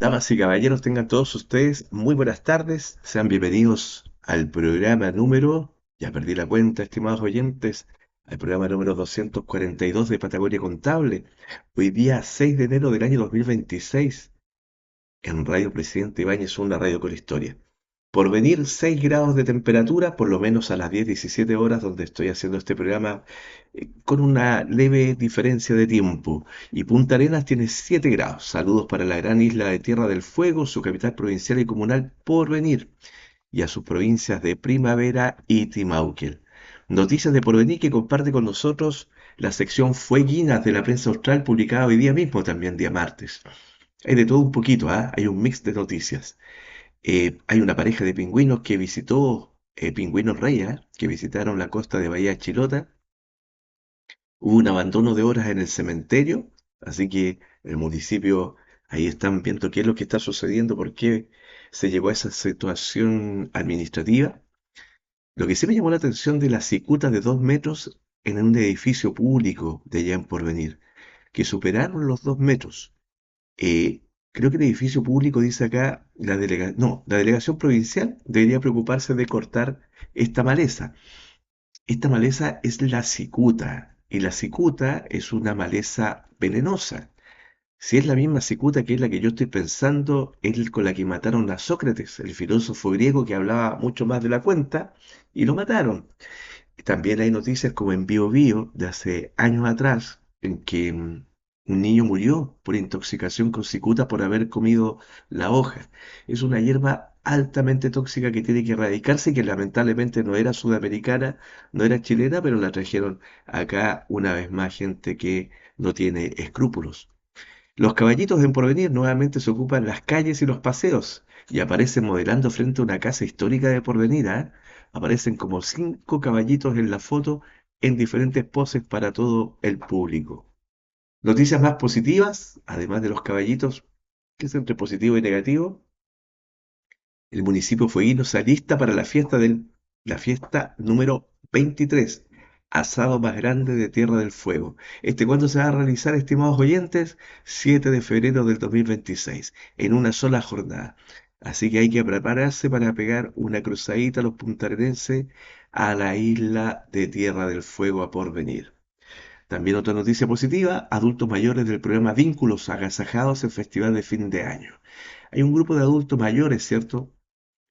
Damas y caballeros, tengan todos ustedes muy buenas tardes. Sean bienvenidos al programa número, ya perdí la cuenta, estimados oyentes, al programa número 242 de Patagonia Contable. Hoy día 6 de enero del año 2026, en Radio Presidente Ibáñez, una radio con historia. Por venir 6 grados de temperatura, por lo menos a las 10:17 horas donde estoy haciendo este programa, con una leve diferencia de tiempo. Y Punta Arenas tiene 7 grados. Saludos para la gran isla de Tierra del Fuego, su capital provincial y comunal Porvenir, y a sus provincias de Primavera y Timauquel. Noticias de Porvenir que comparte con nosotros la sección Fueguinas de la prensa austral, publicada hoy día mismo, también día martes. Hay de todo un poquito, ¿ah? Hay un mix de noticias. Hay una pareja de pingüinos que visitó, pingüinos rey, ¿ah? Que visitaron la costa de Bahía Chilota. Hubo un abandono de horas en el cementerio, así que el municipio ahí están viendo qué es lo que está sucediendo, por qué se llegó a esa situación administrativa. Lo que sí me llamó la atención de la cicuta de 2 metros en un edificio público de allá en Porvenir, que superaron los 2 metros. Creo que el edificio público dice acá, no, la delegación provincial debería preocuparse de cortar esta maleza. Esta maleza es la cicuta, y la cicuta es una maleza venenosa. Si es la misma cicuta que es la que yo estoy pensando, es con la que mataron a Sócrates, el filósofo griego que hablaba mucho más de la cuenta, y lo mataron. También hay noticias como en Bio Bio de hace años atrás, en que un niño murió por intoxicación con cicuta por haber comido la hoja. Es una hierba altamente tóxica que tiene que erradicarse y que lamentablemente no era sudamericana, no era chilena, pero la trajeron acá una vez más gente que no tiene escrúpulos. Los caballitos en Porvenir nuevamente se ocupan las calles y los paseos y aparecen modelando frente a una casa histórica de Porvenir, ¿ah? Aparecen como 5 caballitos en la foto en diferentes poses para todo el público. Noticias más positivas, además de los caballitos, que es entre positivo y negativo, el municipio fueguino se alista para la fiesta número 23, asado más grande de Tierra del Fuego. ¿Cuándo se va a realizar, estimados oyentes? 7 de febrero del 2026, en una sola jornada. Así que hay que prepararse para pegar una cruzadita a los puntarenenses a la isla de Tierra del Fuego a porvenir. También otra noticia positiva, adultos mayores del programa Vínculos agasajados en Festival de Fin de Año. Hay un grupo de adultos mayores, ¿cierto?,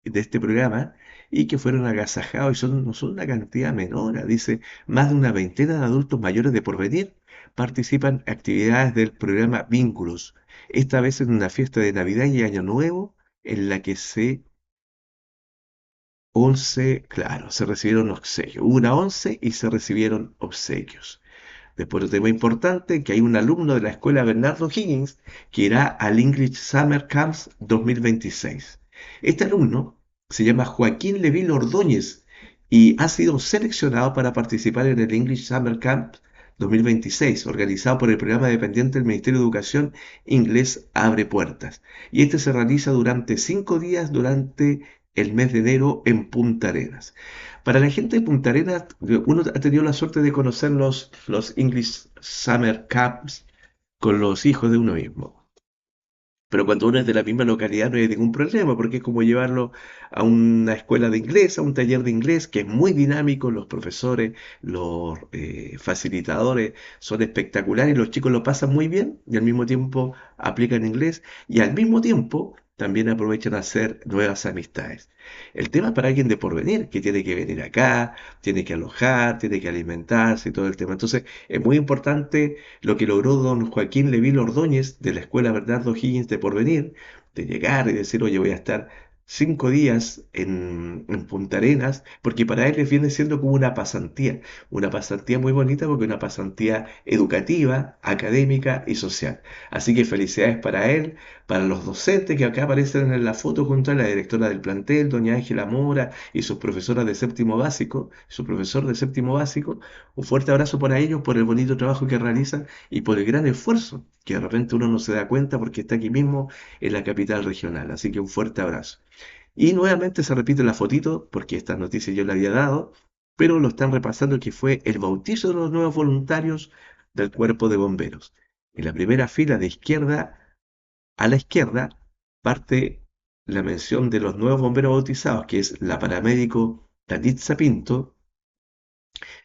de este programa y que fueron agasajados y no son una cantidad menor. Dice, más de una veintena de adultos mayores de Porvenir participan en actividades del programa Vínculos, esta vez en una fiesta de Navidad y Año Nuevo en la que 11, claro, se recibieron obsequios. Hubo una 11 y se recibieron obsequios. Después, otro tema importante, que hay un alumno de la escuela Bernardo Higgins que irá al English Summer Camps 2026. Este alumno se llama Joaquín Levil Ordóñez y ha sido seleccionado para participar en el English Summer Camp 2026, organizado por el programa dependiente del Ministerio de Educación Inglés Abre Puertas. Y este se realiza durante 5 días durante el mes de enero en Punta Arenas. Para la gente de Punta Arenas, uno ha tenido la suerte de conocer los English Summer Camps con los hijos de uno mismo. Pero cuando uno es de la misma localidad no hay ningún problema, porque es como llevarlo a una escuela de inglés, a un taller de inglés, que es muy dinámico, los profesores, los facilitadores son espectaculares, los chicos lo pasan muy bien y al mismo tiempo aplican inglés y al mismo tiempo también aprovechan a hacer nuevas amistades. El tema es para alguien de porvenir, que tiene que venir acá, tiene que alojar, tiene que alimentarse y todo el tema. Entonces, es muy importante lo que logró don Joaquín Levil Ordóñez de la Escuela Bernardo Higgins de Porvenir, de llegar y decir, oye, voy a estar 5 días en Punta Arenas, porque para él les viene siendo como una pasantía muy bonita porque una pasantía educativa, académica y social. Así que felicidades para él, para los docentes que acá aparecen en la foto junto a la directora del plantel, doña Ángela Mora, y sus profesoras de séptimo básico, su profesor de séptimo básico. Un fuerte abrazo para ellos por el bonito trabajo que realizan y por el gran esfuerzo que de repente uno no se da cuenta porque está aquí mismo en la capital regional. Así que un fuerte abrazo. Y nuevamente se repite la fotito porque esta noticia yo la había dado, pero lo están repasando que fue el bautizo de los nuevos voluntarios del cuerpo de bomberos. En la primera fila de izquierda a la izquierda parte la mención de los nuevos bomberos bautizados, que es la paramédico Danitza Pinto.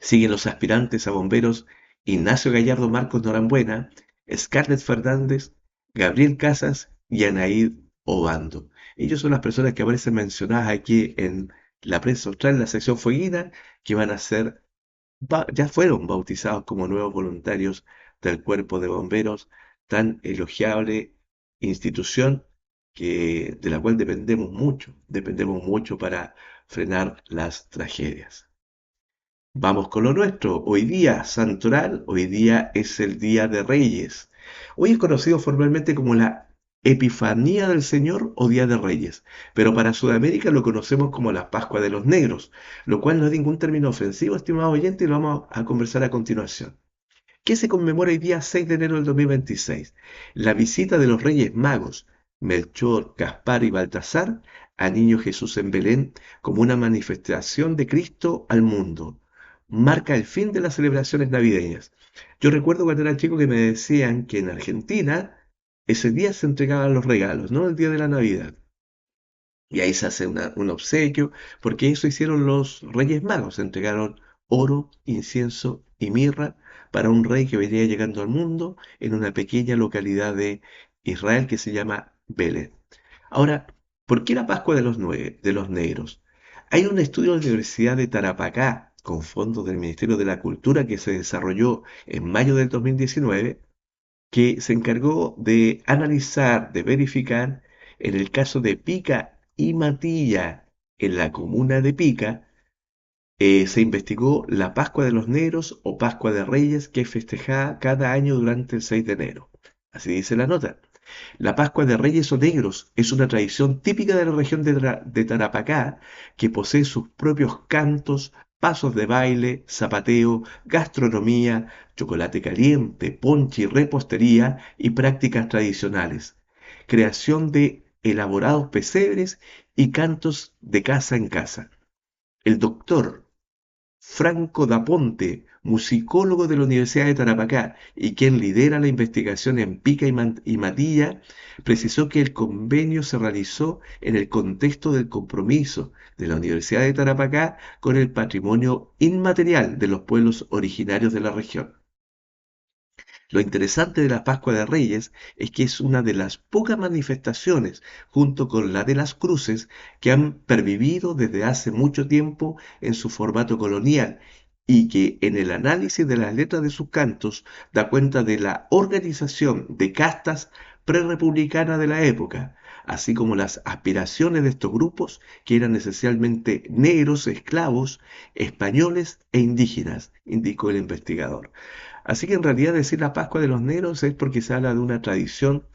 Siguen los aspirantes a bomberos Ignacio Gallardo Marcos Norambuena, Scarlett Fernández, Gabriel Casas y Anaíd Obando. Ellos son las personas que aparecen mencionadas aquí en la prensa austral, en la sección fueguina, que van a ser, ya fueron bautizados como nuevos voluntarios del Cuerpo de Bomberos, tan elogiable institución de la cual dependemos mucho para frenar las tragedias. Vamos con lo nuestro. Hoy día, Santoral, hoy día es el Día de Reyes. Hoy es conocido formalmente como la Epifanía del Señor o Día de Reyes, pero para Sudamérica lo conocemos como la Pascua de los Negros, lo cual no es ningún término ofensivo, estimado oyente, y lo vamos a conversar a continuación. ¿Qué se conmemora hoy día 6 de enero del 2026? La visita de los Reyes Magos, Melchor, Gaspar y Baltasar, a Niño Jesús en Belén como una manifestación de Cristo al mundo. Marca el fin de las celebraciones navideñas. Yo recuerdo cuando era chico que me decían que en Argentina ese día se entregaban los regalos, no el día de la Navidad. Y ahí se hace un obsequio, porque eso hicieron los Reyes Magos, entregaron oro, incienso y mirra para un rey que venía llegando al mundo en una pequeña localidad de Israel que se llama Belén. Ahora, ¿por qué la Pascua de los Negros? Hay un estudio de la Universidad de Tarapacá, con fondos del Ministerio de la Cultura, que se desarrolló en mayo del 2019, que se encargó de analizar, de verificar, en el caso de Pica y Matilla, en la comuna de Pica, se investigó la Pascua de los Negros o Pascua de Reyes, que es festejada cada año durante el 6 de enero. Así dice la nota. La Pascua de Reyes o Negros es una tradición típica de la región de Tarapacá que posee sus propios cantos, pasos de baile, zapateo, gastronomía, chocolate caliente, ponche y repostería y prácticas tradicionales. Creación de elaborados pesebres y cantos de casa en casa. El doctor Franco da Ponte, musicólogo de la Universidad de Tarapacá y quien lidera la investigación en Pica y Matilla, precisó que el convenio se realizó en el contexto del compromiso de la Universidad de Tarapacá con el patrimonio inmaterial de los pueblos originarios de la región. Lo interesante de la Pascua de Reyes es que es una de las pocas manifestaciones, junto con la de las cruces, que han pervivido desde hace mucho tiempo en su formato colonial y que en el análisis de las letras de sus cantos da cuenta de la organización de castas prerepublicanas de la época, así como las aspiraciones de estos grupos que eran esencialmente negros, esclavos, españoles e indígenas, indicó el investigador. Así que en realidad decir la Pascua de los Negros es porque se habla de una tradición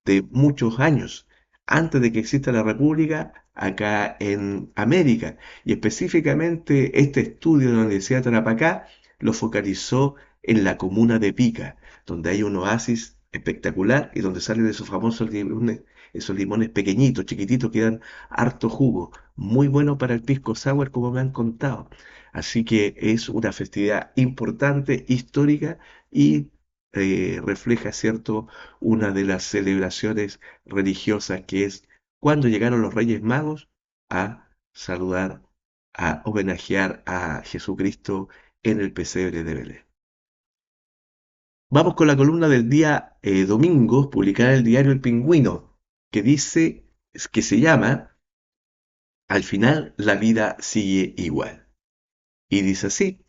de muchos años, antes de que exista la República acá en América. Y específicamente este estudio de la Universidad de Tarapacá lo focalizó en la comuna de Pica, donde hay un oasis espectacular y donde salen esos famosos limones, esos limones pequeñitos, chiquititos, que dan harto jugo. Muy bueno para el pisco sour, como me han contado. Así que es una festividad importante, histórica y refleja, ¿cierto?, una de las celebraciones religiosas que es cuando llegaron los Reyes Magos a saludar, a homenajear a Jesucristo en el pesebre de Belén. Vamos con la columna del día domingo, publicada en el diario El Pingüino, que dice, que se llama Al final la vida sigue igual. Y dice así.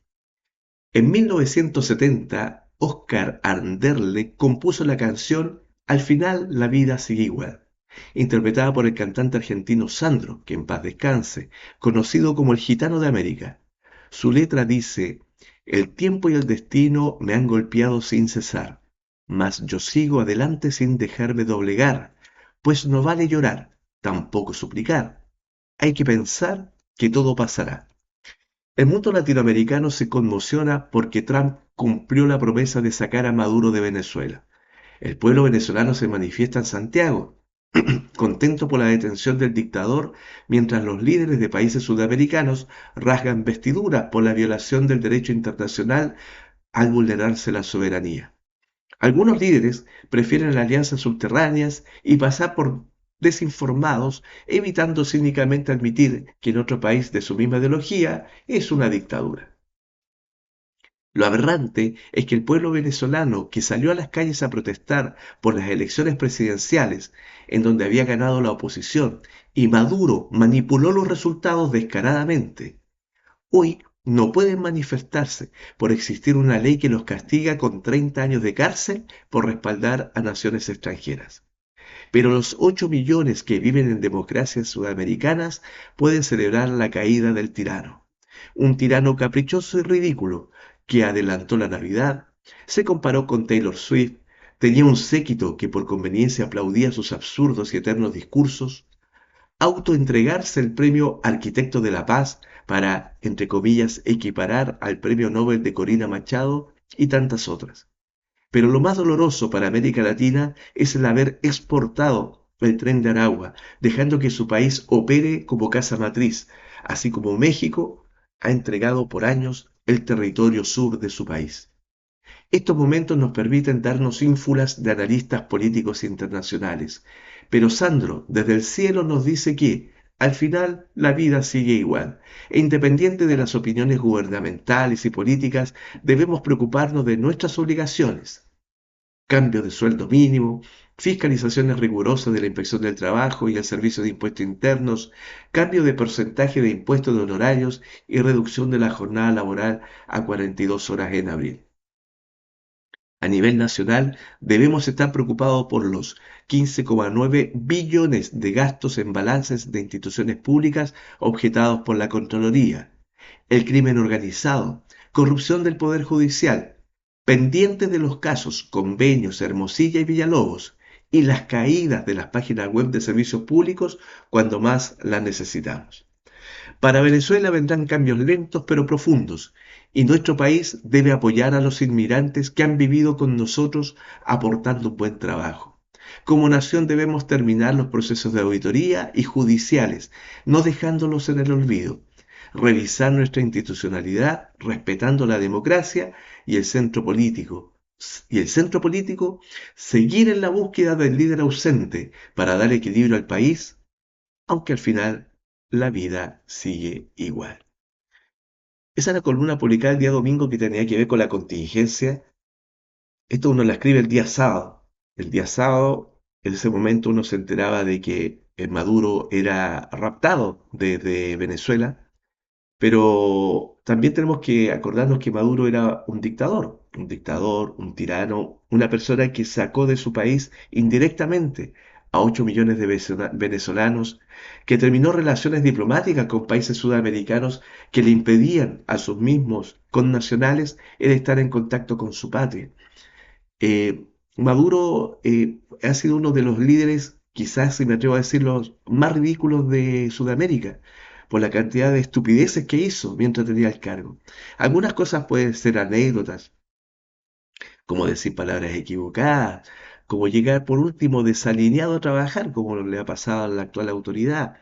En 1970, Oscar Anderle compuso la canción Al final la vida sigue igual, interpretada por el cantante argentino Sandro, que en paz descanse, conocido como el Gitano de América. Su letra dice, el tiempo y el destino me han golpeado sin cesar, mas yo sigo adelante sin dejarme doblegar, pues no vale llorar, tampoco suplicar. Hay que pensar que todo pasará. El mundo latinoamericano se conmociona porque Trump cumplió la promesa de sacar a Maduro de Venezuela. El pueblo venezolano se manifiesta en Santiago, contento por la detención del dictador, mientras los líderes de países sudamericanos rasgan vestiduras por la violación del derecho internacional al vulnerarse la soberanía. Algunos líderes prefieren alianzas subterráneas y pasar por desinformados, evitando cínicamente admitir que en otro país de su misma ideología es una dictadura. Lo aberrante es que el pueblo venezolano que salió a las calles a protestar por las elecciones presidenciales, en donde había ganado la oposición, y Maduro manipuló los resultados descaradamente, hoy no pueden manifestarse por existir una ley que los castiga con 30 años de cárcel por respaldar a naciones extranjeras. Pero los 8 millones que viven en democracias sudamericanas pueden celebrar la caída del tirano. Un tirano caprichoso y ridículo que adelantó la Navidad, se comparó con Taylor Swift, tenía un séquito que por conveniencia aplaudía sus absurdos y eternos discursos, autoentregarse el premio Arquitecto de la Paz para, entre comillas, equiparar al premio Nobel de Corina Machado y tantas otras. Pero lo más doloroso para América Latina es el haber exportado el Tren de Aragua, dejando que su país opere como casa matriz, así como México ha entregado por años el territorio sur de su país. Estos momentos nos permiten darnos ínfulas de analistas políticos internacionales, pero Sandro desde el cielo nos dice que, al final, la vida sigue igual, e independiente de las opiniones gubernamentales y políticas, debemos preocuparnos de nuestras obligaciones. Cambio de sueldo mínimo, fiscalizaciones rigurosas de la Inspección del Trabajo y el Servicio de Impuestos Internos, cambio de porcentaje de impuestos de honorarios y reducción de la jornada laboral a 42 horas en abril. A nivel nacional, debemos estar preocupados por los 15,9 billones de gastos en balances de instituciones públicas objetados por la Contraloría, el crimen organizado, corrupción del Poder Judicial, pendientes de los casos Convenios, Hermosilla y Villalobos, y las caídas de las páginas web de servicios públicos cuando más las necesitamos. Para Venezuela vendrán cambios lentos pero profundos, y nuestro país debe apoyar a los inmigrantes que han vivido con nosotros aportando un buen trabajo. Como nación debemos terminar los procesos de auditoría y judiciales, no dejándolos en el olvido. Revisar nuestra institucionalidad, respetando la democracia y el centro político. Seguir en la búsqueda del líder ausente para dar equilibrio al país, aunque al final la vida sigue igual. Esa es la columna publicada el día domingo que tenía que ver con la contingencia. Esto uno la escribe el día sábado. El día sábado, en ese momento uno se enteraba de que Maduro era raptado desde Venezuela, pero también tenemos que acordarnos que Maduro era un dictador, un tirano, una persona que sacó de su país indirectamente a 8 millones de venezolanos, que terminó relaciones diplomáticas con países sudamericanos que le impedían a sus mismos connacionales el estar en contacto con su patria. Maduro ha sido uno de los líderes, quizás si me atrevo a decir, los más ridículos de Sudamérica, por la cantidad de estupideces que hizo mientras tenía el cargo. Algunas cosas pueden ser anécdotas, como decir palabras equivocadas, como llegar por último desalineado a trabajar, como le ha pasado a la actual autoridad,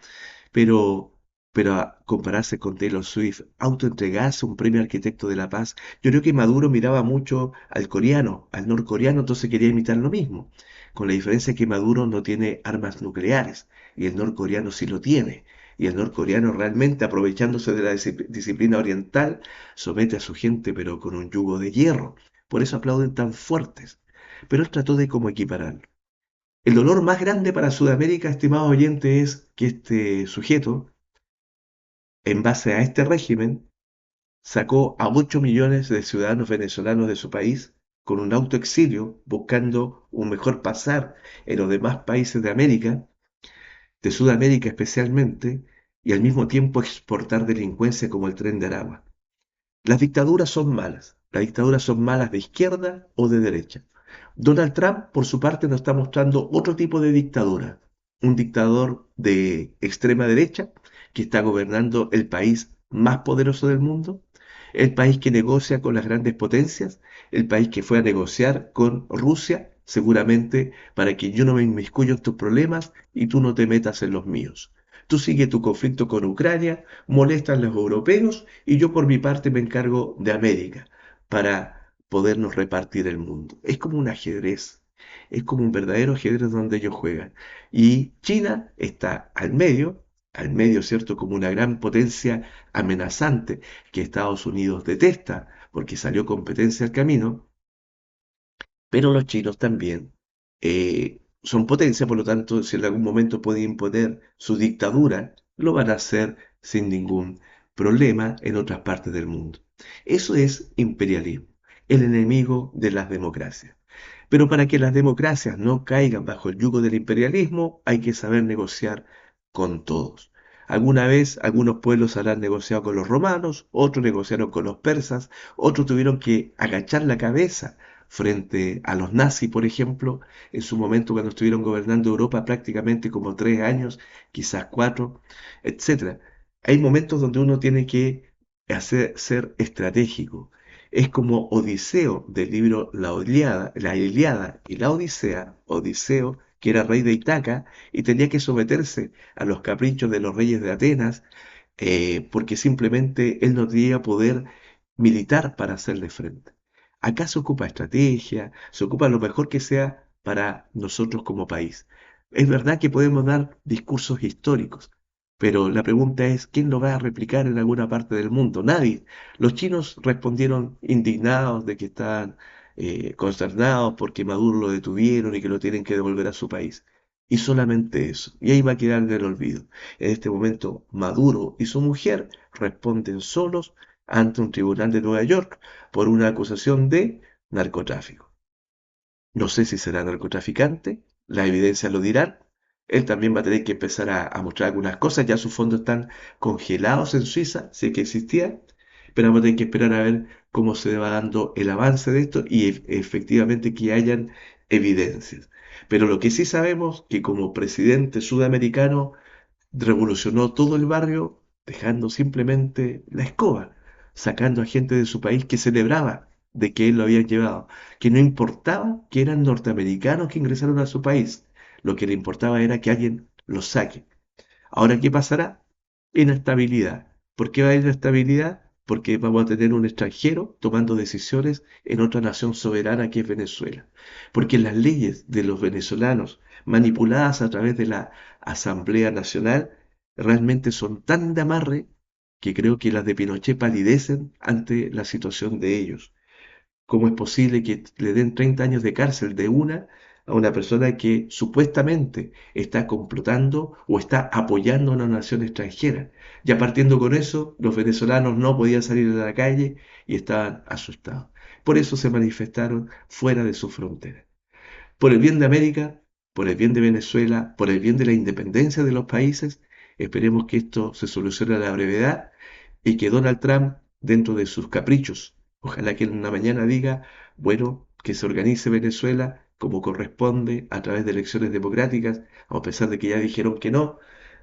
pero, pero a compararse con Taylor Swift, autoentregarse un premio Arquitecto de la Paz, yo creo que Maduro miraba mucho al coreano, al norcoreano, entonces quería imitar lo mismo, con la diferencia que Maduro no tiene armas nucleares y el norcoreano sí lo tiene. Y el norcoreano realmente, aprovechándose de la disciplina oriental, somete a su gente pero con un yugo de hierro. Por eso aplauden tan fuertes. Pero él trató de como equipararlo. El dolor más grande para Sudamérica, estimado oyente, es que este sujeto, en base a este régimen, sacó a 8 millones de ciudadanos venezolanos de su país con un autoexilio, buscando un mejor pasar en los demás países de América, de Sudamérica especialmente, y al mismo tiempo exportar delincuencia como el Tren de Aragua. Las dictaduras son malas. Las dictaduras son malas de izquierda o de derecha. Donald Trump, por su parte, nos está mostrando otro tipo de dictadura. Un dictador de extrema derecha que está gobernando el país más poderoso del mundo, el país que negocia con las grandes potencias, el país que fue a negociar con Rusia, seguramente para que yo no me inmiscuyo en tus problemas y tú no te metas en los míos. Tú sigue tu conflicto con Ucrania, molestan los europeos y yo por mi parte me encargo de América para podernos repartir el mundo. Es como un ajedrez. Es como un verdadero ajedrez donde ellos juegan. Y China está al medio, ¿cierto? Como una gran potencia amenazante que Estados Unidos detesta porque salió competencia al camino, pero los chinos también son potencia, por lo tanto, si en algún momento pueden imponer su dictadura, lo van a hacer sin ningún problema en otras partes del mundo. Eso es imperialismo, el enemigo de las democracias. Pero para que las democracias no caigan bajo el yugo del imperialismo, hay que saber negociar con todos. Alguna vez algunos pueblos habrán negociado con los romanos, otros negociaron con los persas, otros tuvieron que agachar la cabeza frente a los nazis, por ejemplo, en su momento cuando estuvieron gobernando Europa prácticamente como 3 años, quizás 4, etcétera. Hay momentos donde uno tiene que ser estratégico. Es como Odiseo del libro la Ilíada y la Odisea, Odiseo, que era rey de Itaca y tenía que someterse a los caprichos de los reyes de Atenas, porque simplemente él no tenía poder militar para hacerle frente. Acá se ocupa estrategia, se ocupa lo mejor que sea para nosotros como país. Es verdad que podemos dar discursos históricos, pero la pregunta es, ¿quién lo va a replicar en alguna parte del mundo? Nadie. Los chinos respondieron indignados de que están consternados porque Maduro lo detuvieron y que lo tienen que devolver a su país. Y solamente eso. Y ahí va a quedar en el olvido. En este momento, Maduro y su mujer responden solos ante un tribunal de Nueva York por una acusación de narcotráfico. No sé si será narcotraficante, las evidencias lo dirán. Él también va a tener que empezar a mostrar algunas cosas. Ya sus fondos están congelados en Suiza, si es que existía. Pero vamos a tener que esperar a ver cómo se va dando el avance de esto y efectivamente que hayan evidencias. Pero lo que sí sabemos que como presidente sudamericano revolucionó todo el barrio dejando simplemente la escoba, sacando a gente de su país que celebraba de que él lo había llevado, que no importaba que eran norteamericanos que ingresaron a su país, lo que le importaba era que alguien los saque. Ahora, ¿qué pasará? Inestabilidad. ¿Por qué va a haber inestabilidad? Porque vamos a tener un extranjero tomando decisiones en otra nación soberana que es Venezuela. Porque las leyes de los venezolanos, manipuladas a través de la Asamblea Nacional, realmente son tan de amarre que creo que las de Pinochet palidecen ante la situación de ellos. ¿Cómo es posible que le den 30 años de cárcel de una a una persona que supuestamente está complotando o está apoyando a una nación extranjera? Ya partiendo con eso, los venezolanos no podían salir a la calle y estaban asustados. Por eso se manifestaron fuera de su frontera. Por el bien de América, por el bien de Venezuela, por el bien de la independencia de los países, esperemos que esto se solucione a la brevedad y que Donald Trump, dentro de sus caprichos, ojalá que en una mañana diga, bueno, que se organice Venezuela como corresponde a través de elecciones democráticas, a pesar de que ya dijeron que no,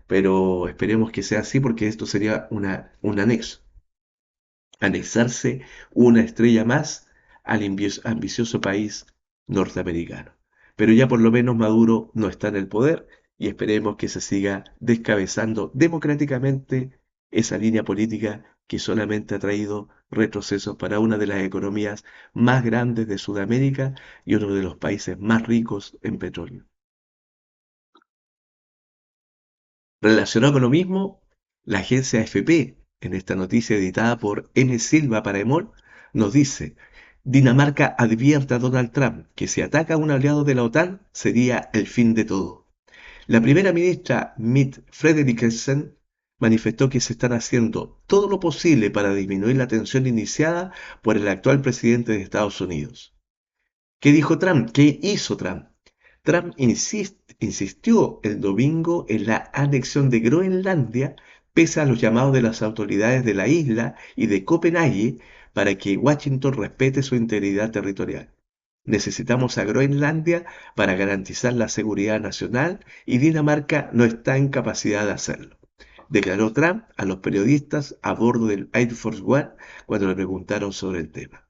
pero esperemos que sea así porque esto sería un anexo, anexarse una estrella más al ambicioso país norteamericano. Pero ya por lo menos Maduro no está en el poder y esperemos que se siga descabezando democráticamente esa línea política que solamente ha traído retrocesos para una de las economías más grandes de Sudamérica y uno de los países más ricos en petróleo. Relacionado con lo mismo, la agencia AFP, en esta noticia editada por M. Silva para EMOL, nos dice, Dinamarca advierte a Donald Trump que si ataca a un aliado de la OTAN sería el fin de todo. La primera ministra Mette Frederiksen manifestó que se están haciendo todo lo posible para disminuir la tensión iniciada por el actual presidente de Estados Unidos. ¿Qué dijo Trump? ¿Qué hizo Trump? Trump insistió el domingo en la anexión de Groenlandia, pese a los llamados de las autoridades de la isla y de Copenhague para que Washington respete su integridad territorial. Necesitamos a Groenlandia para garantizar la seguridad nacional y Dinamarca no está en capacidad de hacerlo, declaró Trump a los periodistas a bordo del Air Force One cuando le preguntaron sobre el tema.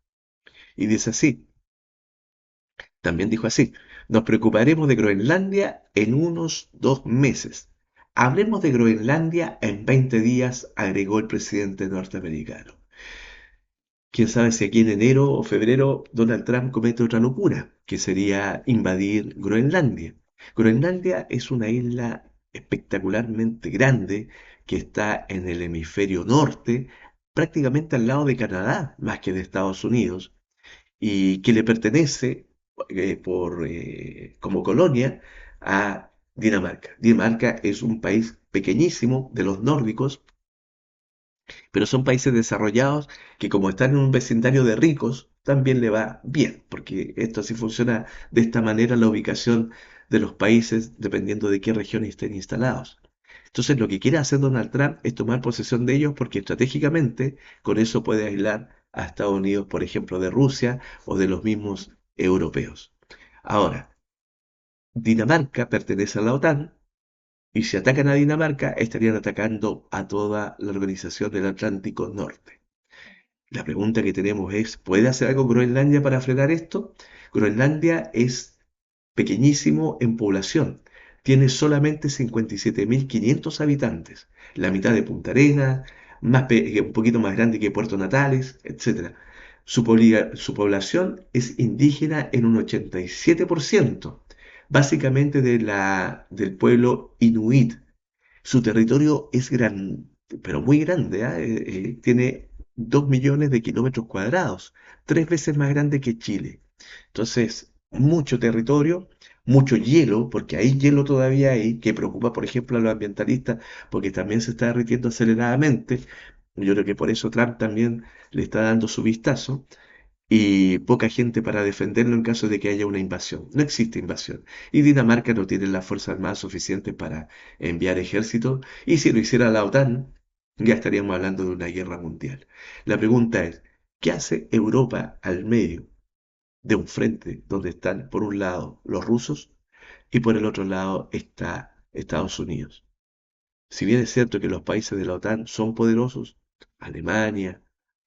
Y dice así, también dijo así, nos preocuparemos de Groenlandia en unos 2 meses. Hablemos de Groenlandia en 20 días, agregó el presidente norteamericano. Quién sabe si aquí en enero o febrero Donald Trump comete otra locura. que sería invadir Groenlandia. Groenlandia es una isla espectacularmente grande que está en el hemisferio norte, prácticamente al lado de Canadá, más que de Estados Unidos, y que le pertenece como colonia a Dinamarca. Dinamarca es un país pequeñísimo de los nórdicos, pero son países desarrollados que como están en un vecindario de ricos, también le va bien, porque esto así funciona de esta manera la ubicación de los países dependiendo de qué región estén instalados. Entonces lo que quiere hacer Donald Trump es tomar posesión de ellos porque estratégicamente con eso puede aislar a Estados Unidos, por ejemplo, de Rusia o de los mismos europeos. Ahora, Dinamarca pertenece a la OTAN, y si atacan a Dinamarca, estarían atacando a toda la organización del Atlántico Norte. La pregunta que tenemos es, ¿puede hacer algo Groenlandia para frenar esto? Groenlandia es pequeñísimo en población. Tiene solamente 57.500 habitantes, la mitad de Punta Arenas, un poquito más grande que Puerto Natales, etcétera. Su población es indígena en un 87%, básicamente del pueblo inuit. Su territorio es gran, pero muy grande, ¿ah? Tiene 2 millones de kilómetros cuadrados, 3 veces más grande que Chile. Entonces, mucho territorio, mucho hielo, porque hay hielo todavía ahí, que preocupa, por ejemplo, a los ambientalistas, porque también se está derritiendo aceleradamente. Yo creo que por eso Trump también le está dando su vistazo y poca gente para defenderlo en caso de que haya una invasión. No existe invasión. Y Dinamarca no tiene las fuerzas armadas suficientes para enviar ejércitos. Y si lo hiciera la OTAN, ya estaríamos hablando de una guerra mundial. La pregunta es, ¿qué hace Europa al medio de un frente donde están, por un lado, los rusos y por el otro lado está Estados Unidos? Si bien es cierto que los países de la OTAN son poderosos, Alemania,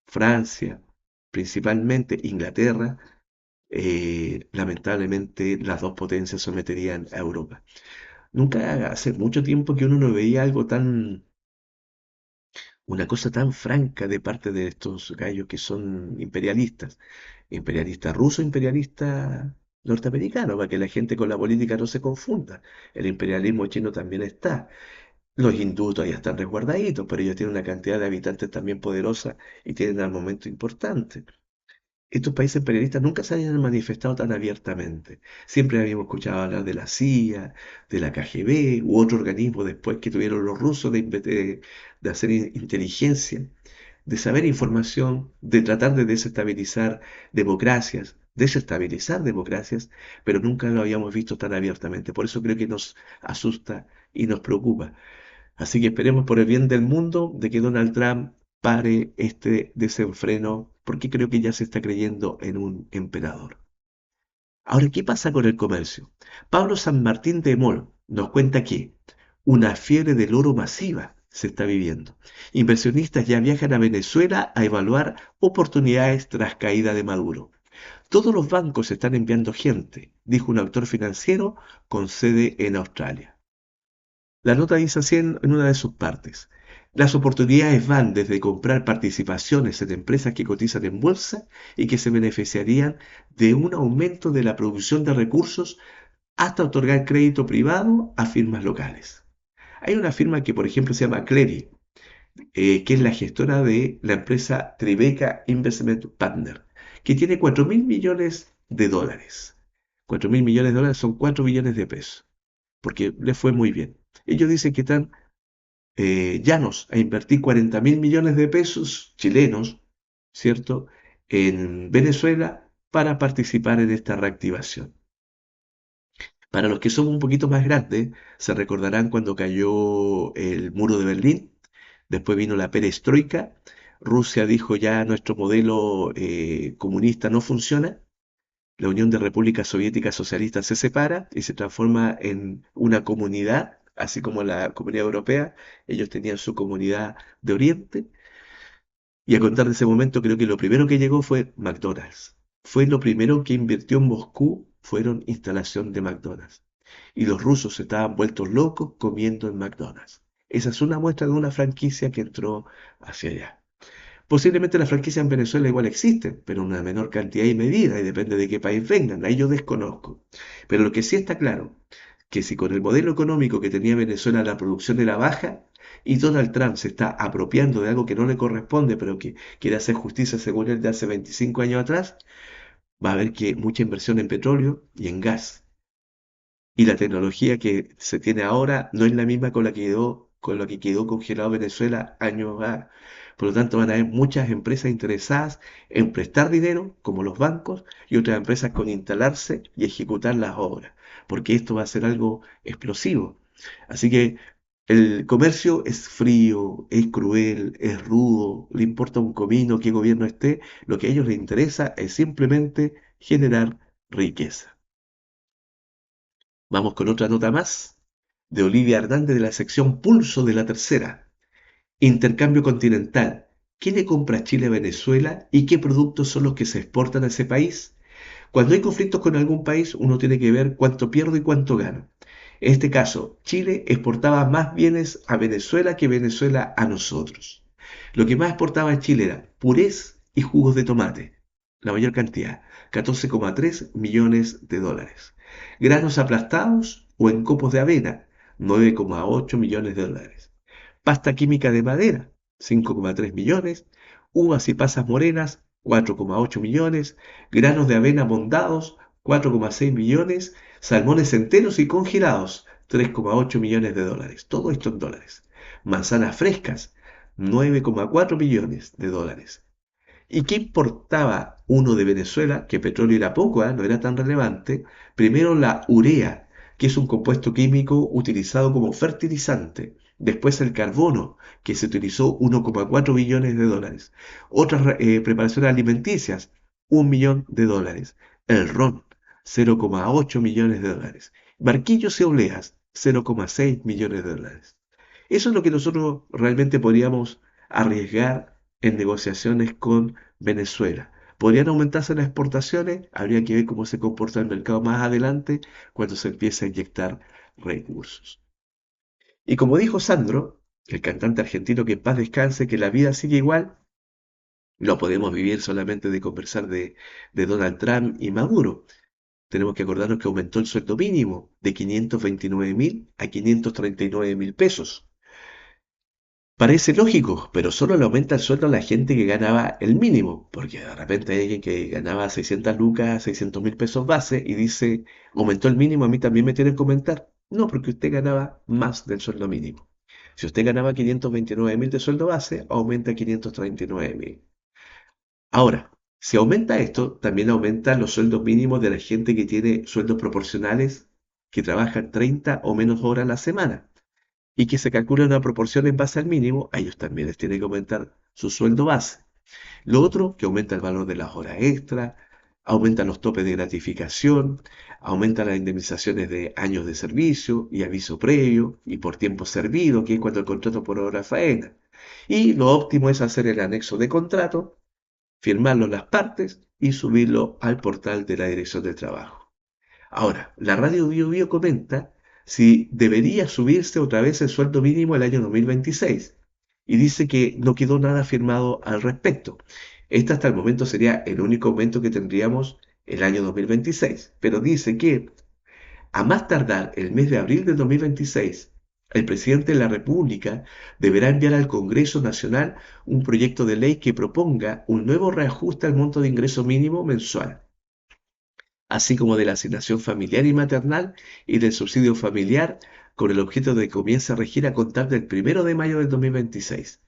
Francia, principalmente Inglaterra, lamentablemente las dos potencias someterían a Europa. Nunca hace mucho tiempo que uno no veía una cosa tan franca de parte de estos gallos que son imperialistas. Imperialista ruso, imperialista norteamericano, para que la gente con la política no se confunda. El imperialismo chino también está. Los hindúes todavía están resguardaditos, pero ellos tienen una cantidad de habitantes también poderosa y tienen armamento importante. Estos países imperialistas nunca se habían manifestado tan abiertamente. Siempre habíamos escuchado hablar de la CIA, de la KGB u otro organismo después que tuvieron los rusos de hacer inteligencia, de saber información, de tratar de desestabilizar democracias, pero nunca lo habíamos visto tan abiertamente. Por eso creo que nos asusta y nos preocupa. Así que esperemos por el bien del mundo de que Donald Trump pare este desenfreno, porque creo que ya se está creyendo en un emperador. Ahora, ¿qué pasa con el comercio? Pablo San Martín de Mol nos cuenta que una fiebre del oro masiva se está viviendo. Inversionistas ya viajan a Venezuela a evaluar oportunidades tras caída de Maduro. Todos los bancos están enviando gente, dijo un autor financiero con sede en Australia. La nota dice así en una de sus partes. Las oportunidades van desde comprar participaciones en empresas que cotizan en bolsa y que se beneficiarían de un aumento de la producción de recursos hasta otorgar crédito privado a firmas locales. Hay una firma que, por ejemplo, se llama Clery, que es la gestora de la empresa Tribeca Investment Partner, que tiene 4.000 millones de dólares. 4.000 millones de dólares son 4 billones de pesos, porque les fue muy bien. Ellos dicen que están llanos a invertir 40.000 millones de pesos chilenos, ¿cierto?, en Venezuela para participar en esta reactivación. Para los que son un poquito más grandes, se recordarán cuando cayó el muro de Berlín, después vino la perestroika, Rusia dijo ya nuestro modelo comunista no funciona, la Unión de Repúblicas Soviéticas Socialistas se separa y se transforma en una comunidad, así como la Comunidad Europea. Ellos tenían su comunidad de Oriente. Y a contar de ese momento, creo que lo primero que llegó fue McDonald's. Fue lo primero que invirtió en Moscú, fueron instalación de McDonald's. Y los rusos estaban vueltos locos comiendo en McDonald's. Esa es una muestra de una franquicia que entró hacia allá. Posiblemente las franquicias en Venezuela igual existen, pero en una menor cantidad y medida, y depende de qué país vengan. Ahí yo desconozco. Pero lo que sí está claro, que si con el modelo económico que tenía Venezuela la producción era baja, y Donald Trump se está apropiando de algo que no le corresponde, pero que quiere hacer justicia según él de hace 25 años atrás, va a haber que mucha inversión en petróleo y en gas. Y la tecnología que se tiene ahora no es la misma con la que quedó congelado Venezuela años atrás. Por lo tanto, van a haber muchas empresas interesadas en prestar dinero, como los bancos, y otras empresas con instalarse y ejecutar las obras, porque esto va a ser algo explosivo. Así que el comercio es frío, es cruel, es rudo, le importa un comino qué gobierno esté, lo que a ellos les interesa es simplemente generar riqueza. Vamos con otra nota más de Olivia Hernández de la sección Pulso de la Tercera. Intercambio continental. ¿Qué le compra Chile a Venezuela y qué productos son los que se exportan a ese país? Cuando hay conflictos con algún país, uno tiene que ver cuánto pierde y cuánto gana. En este caso, Chile exportaba más bienes a Venezuela que Venezuela a nosotros. Lo que más exportaba Chile era purés y jugos de tomate, la mayor cantidad, 14,3 millones de dólares. Granos aplastados o en copos de avena, 9,8 millones de dólares. Pasta química de madera, 5,3 millones. Uvas y pasas morenas, 4,8 millones. Granos de avena mondados, 4,6 millones. Salmones enteros y congelados, 3,8 millones de dólares. Todo esto en dólares. Manzanas frescas, 9,4 millones de dólares. ¿Y qué importaba uno de Venezuela? Que petróleo era poco, no era tan relevante. Primero la urea, que es un compuesto químico utilizado como fertilizante. Después el carbono, que se utilizó 1,4 billones de dólares. Otras preparaciones alimenticias, 1 millón de dólares. El ron, 0,8 millones de dólares. Barquillos y obleas, 0,6 millones de dólares. Eso es lo que nosotros realmente podríamos arriesgar en negociaciones con Venezuela. ¿Podrían aumentarse las exportaciones? Habría que ver cómo se comporta el mercado más adelante cuando se empiece a inyectar recursos. Y como dijo Sandro, el cantante argentino, que en paz descanse, que la vida sigue igual, no podemos vivir solamente de conversar de Donald Trump y Maduro. Tenemos que acordarnos que aumentó el sueldo mínimo de 529.000 a 539.000 pesos. Parece lógico, pero solo le aumenta el sueldo a la gente que ganaba el mínimo, porque de repente hay alguien que ganaba 600 lucas, 600.000 pesos base y dice, aumentó el mínimo, a mí también me tienen que aumentar. No, porque usted ganaba más del sueldo mínimo. Si usted ganaba 529.000 de sueldo base, aumenta a 539.000. Ahora, si aumenta esto, también aumentan los sueldos mínimos de la gente que tiene sueldos proporcionales, que trabajan 30 o menos horas a la semana y que se calcula una proporción en base al mínimo, a ellos también les tiene que aumentar su sueldo base. Lo otro, que aumenta el valor de las horas extra, aumenta los topes de gratificación, aumenta las indemnizaciones de años de servicio y aviso previo y por tiempo servido, que es cuando el contrato por hora faena. Y lo óptimo es hacer el anexo de contrato, firmarlo las partes y subirlo al portal de la Dirección del Trabajo. Ahora, la radio Bio Bio comenta si debería subirse otra vez el sueldo mínimo el año 2026 y dice que no quedó nada firmado al respecto. Este hasta el momento sería el único aumento que tendríamos el año 2026, pero dice que a más tardar el mes de abril del 2026, el presidente de la República deberá enviar al Congreso Nacional un proyecto de ley que proponga un nuevo reajuste al monto de ingreso mínimo mensual, así como de la asignación familiar y maternal y del subsidio familiar, con el objeto de que comience a regir a contar del 1 de mayo del 2026,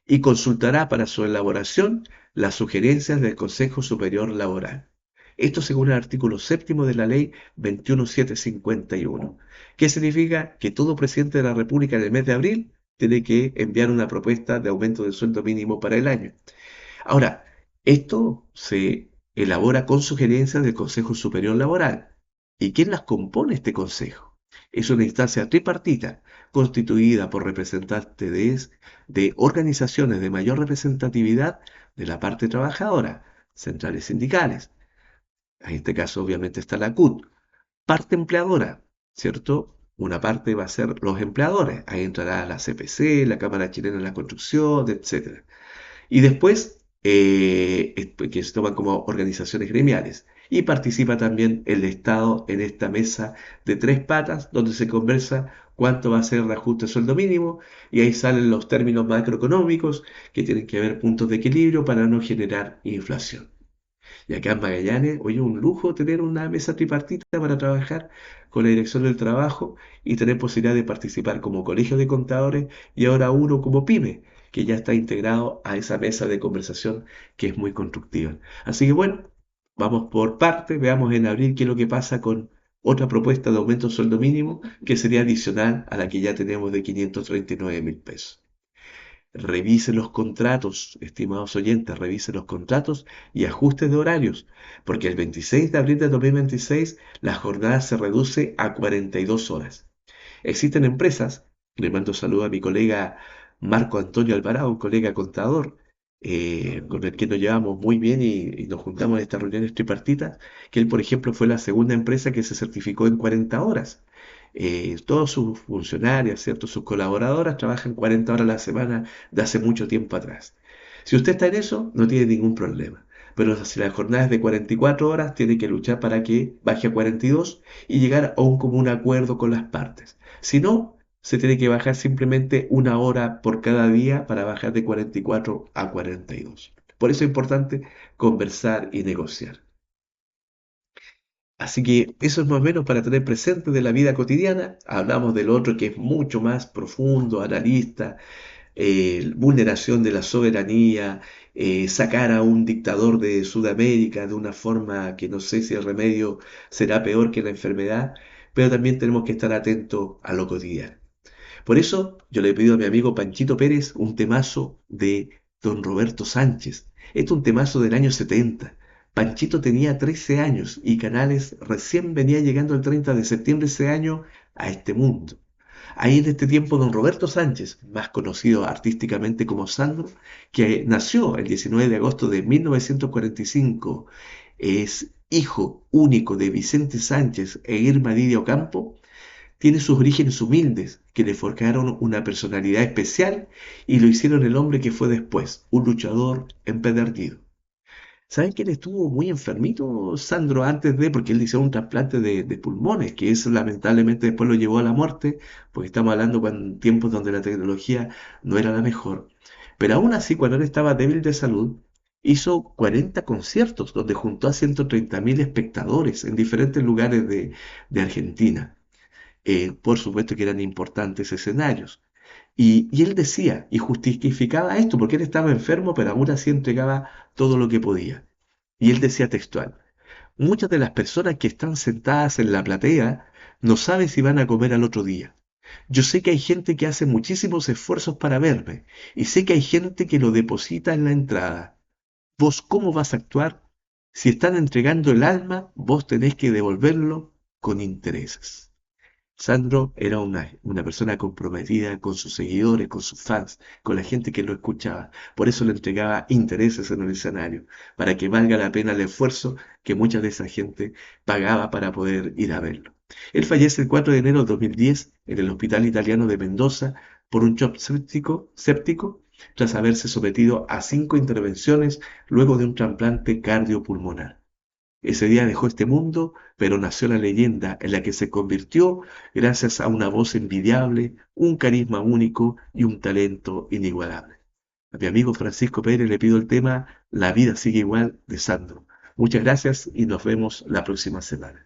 y consultará para su elaboración las sugerencias del Consejo Superior Laboral. Esto según el artículo séptimo de la ley 21751, que significa que todo presidente de la República en el mes de abril tiene que enviar una propuesta de aumento del sueldo mínimo para el año. Ahora, esto se elabora con sugerencias del Consejo Superior Laboral. ¿Y quién las compone este consejo? Es una instancia tripartita constituida por representantes de organizaciones de mayor representatividad de la parte trabajadora, centrales sindicales. En este caso, obviamente, está la CUT. Parte empleadora, ¿cierto? Una parte va a ser los empleadores. Ahí entrará la CPC, la Cámara Chilena de la Construcción, etc. Y después, que se toman como organizaciones gremiales. Y participa también el Estado en esta mesa de tres patas, donde se conversa cuánto va a ser el ajuste de sueldo mínimo, y ahí salen los términos macroeconómicos que tienen que ver puntos de equilibrio para no generar inflación. Y acá en Magallanes, oye, un lujo tener una mesa tripartita para trabajar con la dirección del trabajo y tener posibilidad de participar como colegio de contadores y ahora uno como pyme, que ya está integrado a esa mesa de conversación que es muy constructiva. Así que bueno, vamos por parte, veamos en abril qué es lo que pasa con otra propuesta de aumento del sueldo mínimo que sería adicional a la que ya tenemos de 539.000 pesos. Revise los contratos, estimados oyentes, revise los contratos y ajustes de horarios, porque el 26 de abril de 2026 la jornada se reduce a 42 horas. Existen empresas, le mando saludo a mi colega Marco Antonio Alvarado, un colega contador, con el que nos llevamos muy bien y nos juntamos en estas reuniones tripartitas, que él, por ejemplo, fue la segunda empresa que se certificó en 40 horas. Todos sus funcionarios, ¿cierto? Sus colaboradoras trabajan 40 horas a la semana de hace mucho tiempo atrás. Si usted está en eso, no tiene ningún problema. Pero si la jornada es de 44 horas, tiene que luchar para que baje a 42 y llegar a un común acuerdo con las partes. Si no, se tiene que bajar simplemente una hora por cada día para bajar de 44 a 42. Por eso es importante conversar y negociar. Así que eso es más o menos para tener presente de la vida cotidiana. Hablamos del otro que es mucho más profundo, analista, vulneración de la soberanía, sacar a un dictador de Sudamérica de una forma que no sé si el remedio será peor que la enfermedad, pero también tenemos que estar atentos a lo cotidiano. Por eso yo le he pedido a mi amigo Panchito Pérez un temazo de don Roberto Sánchez. Este es un temazo del año 70. Panchito tenía 13 años y Canales recién venía llegando el 30 de septiembre de ese año a este mundo. Ahí en este tiempo don Roberto Sánchez, más conocido artísticamente como Sandro, que nació el 19 de agosto de 1945, es hijo único de Vicente Sánchez e Irma Lidia Ocampo, tiene sus orígenes humildes, que le forjaron una personalidad especial y lo hicieron el hombre que fue después, un luchador empedernido. ¿Saben que él estuvo muy enfermito, Sandro, antes de, porque él le hicieron un trasplante de pulmones, que eso lamentablemente después lo llevó a la muerte, porque estamos hablando en tiempos donde la tecnología no era la mejor. Pero aún así, cuando él estaba débil de salud, hizo 40 conciertos donde juntó a 130.000 espectadores en diferentes lugares de Argentina. Por supuesto que eran importantes escenarios. Y él decía y justificaba esto porque él estaba enfermo, pero aún así entregaba todo lo que podía. Y él decía textual, muchas de las personas que están sentadas en la platea no saben si van a comer al otro día. Yo sé que hay gente que hace muchísimos esfuerzos para verme y sé que hay gente que lo deposita en la entrada. ¿Vos cómo vas a actuar? Si están entregando el alma, vos tenés que devolverlo con intereses. Sandro era una persona comprometida con sus seguidores, con sus fans, con la gente que lo escuchaba. Por eso le entregaba intereses en el escenario, para que valga la pena el esfuerzo que mucha de esa gente pagaba para poder ir a verlo. Él fallece el 4 de enero de 2010 en el Hospital Italiano de Mendoza por un shock séptico tras haberse sometido a 5 intervenciones luego de un trasplante cardiopulmonar. Ese día dejó este mundo, pero nació la leyenda en la que se convirtió gracias a una voz envidiable, un carisma único y un talento inigualable. A mi amigo Francisco Pérez le pido el tema La vida sigue igual de Sandro. Muchas gracias y nos vemos la próxima semana.